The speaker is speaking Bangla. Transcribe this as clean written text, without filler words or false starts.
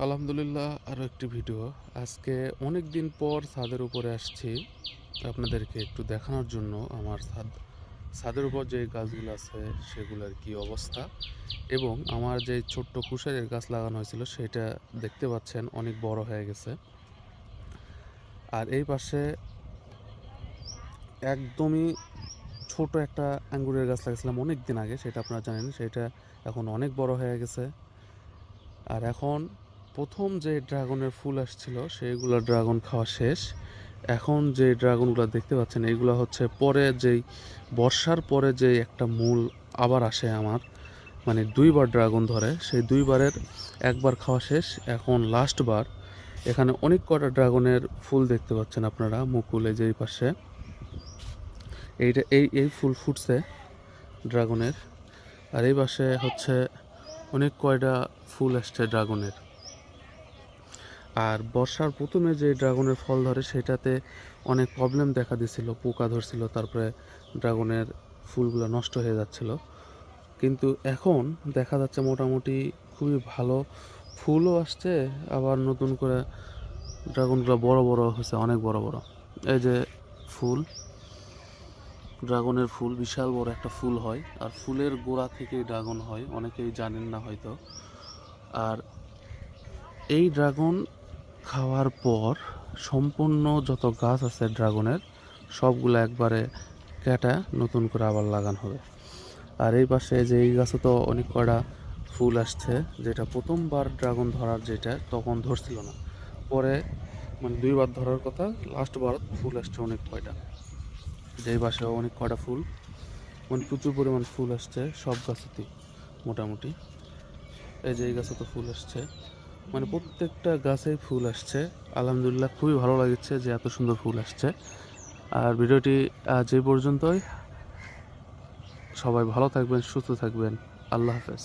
আলহামদুলিল্লাহ, আরও একটি ভিডিও। আজকে অনেক দিন পর ছাদের উপরে আসছি আপনাদেরকে একটু দেখানোর জন্য আমার ছাদের উপর যে গাছগুলো আছে সেগুলোর কি অবস্থা, এবং আমার যে ছোট্ট কুশারের গাছ লাগানো হয়েছিল সেটা দেখতে পাচ্ছেন অনেক বড় হয়ে গেছে। আর এই পাশে একদমই ছোট একটা আঙ্গুরের গাছ লাগিয়েছিলাম অনেক দিন আগে, সেটা আপনারা জানেন, সেটা এখন অনেক বড় হয়ে গেছে। আর এখন প্রথম যে ড্রাগনের ফুল আসছিল সেইগুলো ড্রাগন খাওয়া শেষ। এখন যে ড্রাগনগুলো দেখতে পাচ্ছেন এইগুলো হচ্ছে পরে যেই বর্ষার পরে যে একটা মূল আবার আসে আমার, মানে দুইবার ড্রাগন ধরে, সেই দুইবারের একবার খাওয়া শেষ, এখন লাস্ট বার। এখানে অনেক কটা ড্রাগনের ফুল দেখতে পাচ্ছেন আপনারা, মুকুলে যেই পাশে এইটা এই এই ফুল ফুটছে ড্রাগনের। আর এই পাশে হচ্ছে অনেক কয়টা ফুল আসছে ড্রাগনের। আর বর্ষার প্রথমে যে ড্রাগনের ফল ধরে সেটাতে অনেক প্রবলেম দেখা দিছিল, পোকা ধরছিল, তারপরে ড্রাগনের ফুলগুলো নষ্ট হয়ে যাচ্ছিল। কিন্তু এখন দেখা যাচ্ছে মোটামুটি খুবই ভালো ফুলও আসছে, আবার নতুন করে ড্রাগনগুলো বড় বড় হয়েছে, অনেক বড় বড়। এই যে ফুল, ড্রাগনের ফুল বিশাল বড় একটা ফুল হয়, আর ফুলের গোড়া থেকেই ড্রাগন হয়, অনেকেই জানেন না হয়তো। আর এই ড্রাগন খাওয়ার পর সম্পূর্ণ যত গাছ আছে ড্রাগনের সবগুলো একবারে কেটে নতুন করে আবার লাগানো হবে। আর এই পাশে যে এই গাছে তো অনেক কয়টা ফুল আসছে, যেটা প্রথমবার ড্রাগন ধরার যেটা তখন ধরছিল না, পরে মানে দুইবার ধরার কথা, লাস্ট বার ফুল আসছে অনেক কয়টা। যেই পাশেও অনেক কয়টা ফুল, মানে প্রচুর পরিমাণ ফুল আসছে সব গাছেতেই মোটামুটি। এই যে এই গাছে তো ফুল আসছে, মানে প্রত্যেকটা গাছেই ফুল আসছে। আলহামদুলিল্লাহ, খুবই ভালো লাগছে যে এত সুন্দর ফুল আসছে। আর ভিডিওটি আজ এই পর্যন্তই। সবাই ভালো থাকবেন, সুস্থ থাকবেন। আল্লাহ হাফেজ।